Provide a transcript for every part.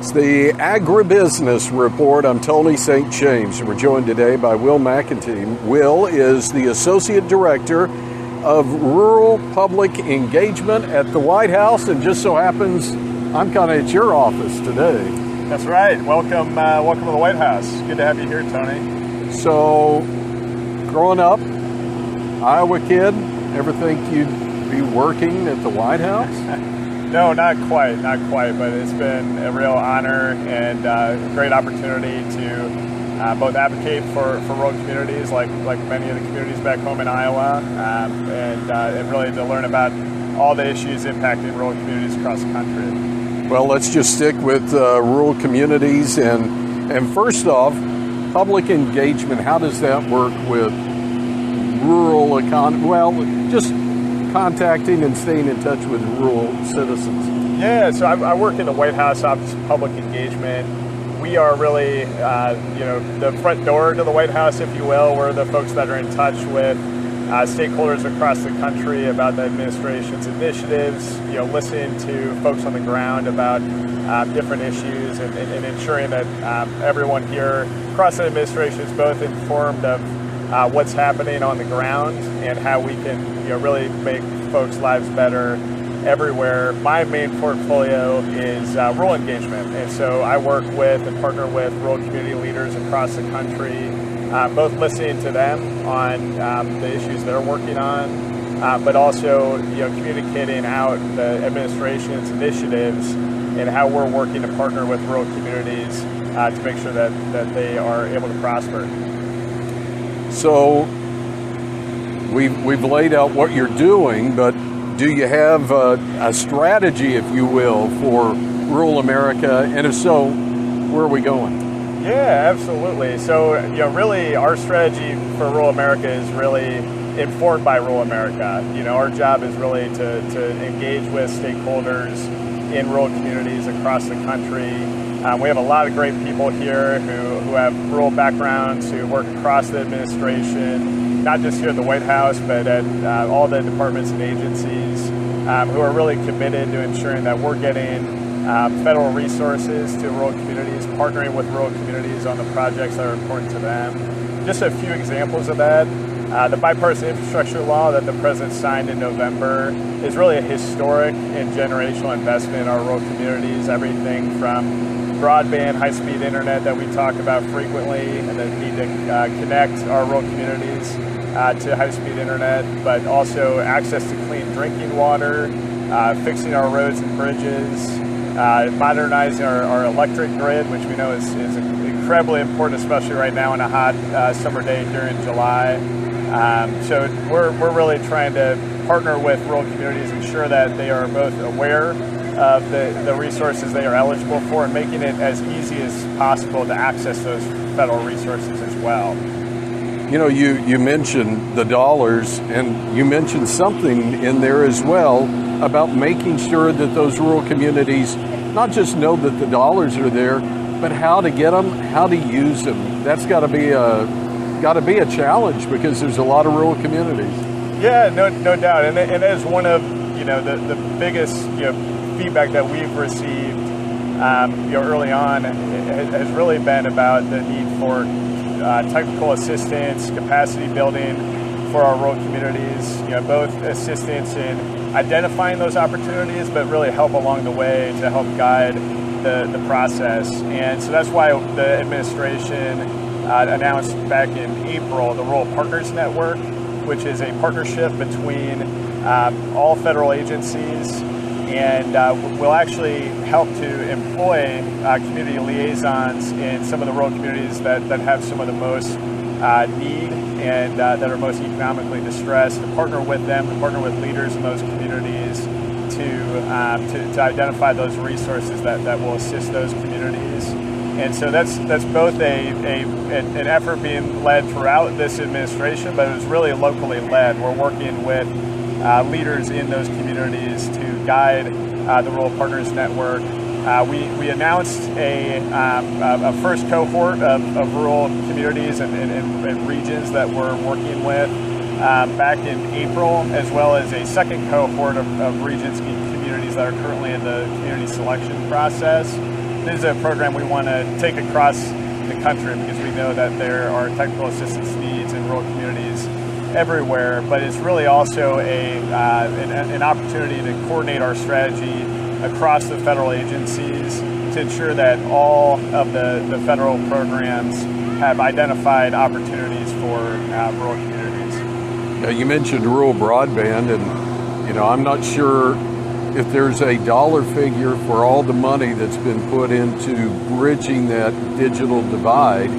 It's the Agribusiness Report. I'm Tony St. James, and we're joined today by Will McIntee. Will is the Associate Director of Rural Public Engagement at the White House, and just so happens I'm kind of at your office today. That's right. Welcome to the White House. Good to have you here, Tony. So, growing up, Iowa kid, ever think you'd be working at the White House? No, not quite, but it's been a real honor and a great opportunity to both advocate for rural communities like many of the communities back home in Iowa, and really to learn about all the issues impacting rural communities across the country. Well, let's just stick with rural communities, and first off, public engagement. How does that work with rural economy? Well, just contacting and staying in touch with rural citizens. Yeah, so I work in the White House Office of Public Engagement. We are really, the front door to the White House, if you will. We're the folks that are in touch with stakeholders across the country about the administration's initiatives, listening to folks on the ground about different issues and ensuring that everyone here across the administration is both informed of what's happening on the ground and how we can really make folks' lives better everywhere. My main portfolio is rural engagement, and so I work with and partner with rural community leaders across the country, both listening to them on the issues they're working on, but also communicating out the administration's initiatives and how we're working to partner with rural communities to make sure that they are able to prosper. So we've laid out what you're doing, but do you have a strategy, if you will, for rural America? And if so, where are we going? Yeah, absolutely. So, really our strategy for rural America is really informed by rural America. Our job is really to engage with stakeholders in rural communities across the country. We have a lot of great people here who have rural backgrounds, who work across the administration, not just here at the White House, but at all the departments and agencies, who are really committed to ensuring that we're getting federal resources to rural communities, partnering with rural communities on the projects that are important to them. Just a few examples of that. The bipartisan infrastructure law that the president signed in November is really a historic and generational investment in our rural communities, everything from broadband, high-speed internet that we talk about frequently and the need to connect our rural communities to high-speed internet, but also access to clean drinking water, fixing our roads and bridges, modernizing our electric grid, which we know is incredibly important, especially right now on a hot summer day here in July. So we're really trying to partner with rural communities, ensure that they are both aware of the resources they are eligible for and making it as easy as possible to access those federal resources as well. You mentioned the dollars, and you mentioned something in there as well about making sure that those rural communities not just know that the dollars are there, but how to get them, how to use them. That's got to be a challenge because there's a lot of rural communities. Yeah, no doubt, and as one of the biggest feedback that we've received early on has really been about the need for technical assistance, capacity building for our rural communities, both assistance in identifying those opportunities, but really help along the way to help guide the process. And so that's why the administration announced back in April the Rural Partners Network, which is a partnership between all federal agencies, and will actually help to employ community liaisons in some of the rural communities that have some of the most need and that are most economically distressed, to partner with them, to partner with leaders in those communities to identify those resources that will assist those communities. And so that's both an effort being led throughout this administration, but it was really locally led. We're working with leaders in those communities to guide the Rural Partners Network. We announced a first cohort of rural communities and regions that we're working with back in April, as well as a second cohort of regions and communities that are currently in the community selection process. this is a program we want to take across the country because we know that there are technical assistance needs in rural communities everywhere, but it's really also an opportunity to coordinate our strategy across the federal agencies to ensure that all of the federal programs have identified opportunities for rural communities. Now, you mentioned rural broadband, and I'm not sure if there's a dollar figure for all the money that's been put into bridging that digital divide.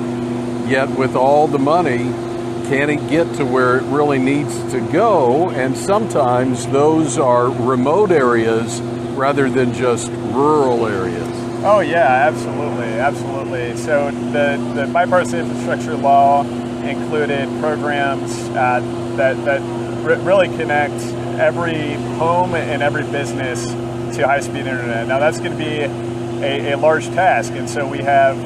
Yet with all the money, can it get to where it really needs to go? And sometimes those are remote areas rather than just rural areas. Oh yeah, absolutely. So the bipartisan infrastructure law included programs that really connect every home and every business to high-speed internet. Now that's going to be a large task, and so we have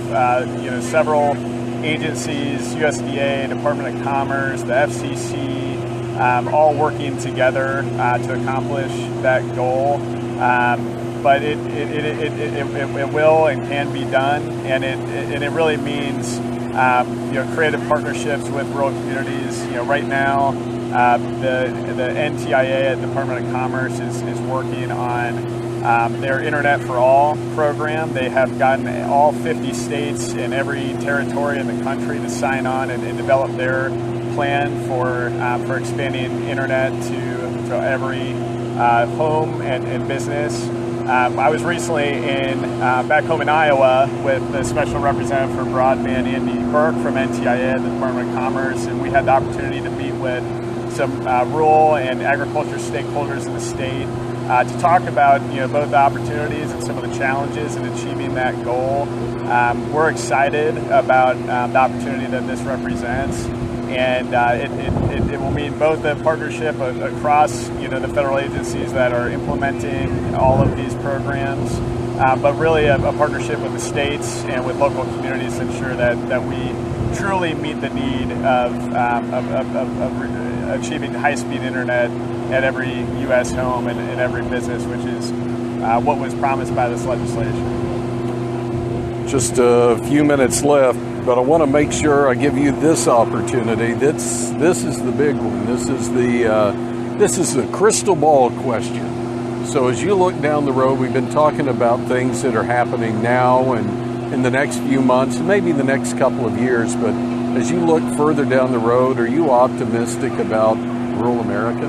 several agencies, USDA, Department of Commerce, the FCC, all working together to accomplish that goal. But it will and can be done, and it really means creative partnerships with rural communities. Right now, the NTIA at Department of Commerce is working on their Internet for All program. They have gotten all 50 states and every territory in the country to sign on and develop their plan for expanding Internet to every home and business. I was recently back home in Iowa with the Special Representative for Broadband, Andy Burke from NTIA, the Department of Commerce, and we had the opportunity to meet with some rural and agriculture stakeholders in the state to talk about both the opportunities and some of the challenges in achieving that goal. We're excited about the opportunity that this represents, and it will mean both the partnership across the federal agencies that are implementing all of these programs, but really a partnership with the states and with local communities to ensure that we truly meet the need of achieving high-speed internet at every U.S. home and every business, which is what was promised by this legislation. Just a few minutes left, but I want to make sure I give you this opportunity. This is the big one. This is the crystal ball question. So as you look down the road, we've been talking about things that are happening now and in the next few months, maybe the next couple of years, but as you look further down the road, are you optimistic about rural America?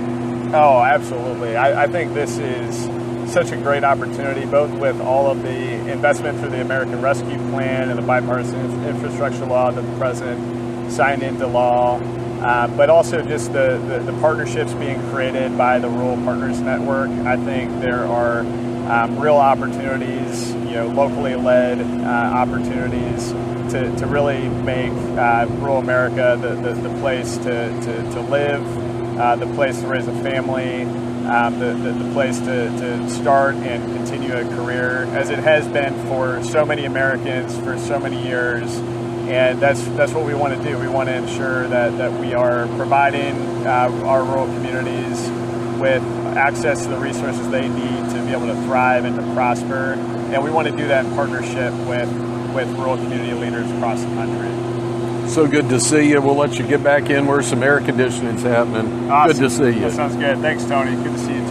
Oh, absolutely. I think this is such a great opportunity, both with all of the investment through the American Rescue Plan and the bipartisan infrastructure law that the president signed into law, but also just the partnerships being created by the Rural Partners Network. I think there are real opportunities, locally led opportunities to really make rural America the place to live, the place to raise a family, the place to start and continue a career, as it has been for so many Americans for so many years. And that's what we want to do. We want to ensure that we are providing our rural communities with access to the resources they need to be able to thrive and to prosper. And we want to do that in partnership with rural community leaders across the country. So good to see you. We'll let you get back in where some air conditioning's happening. Awesome. Good to see you. That sounds good. Thanks, Tony. Good to see you too.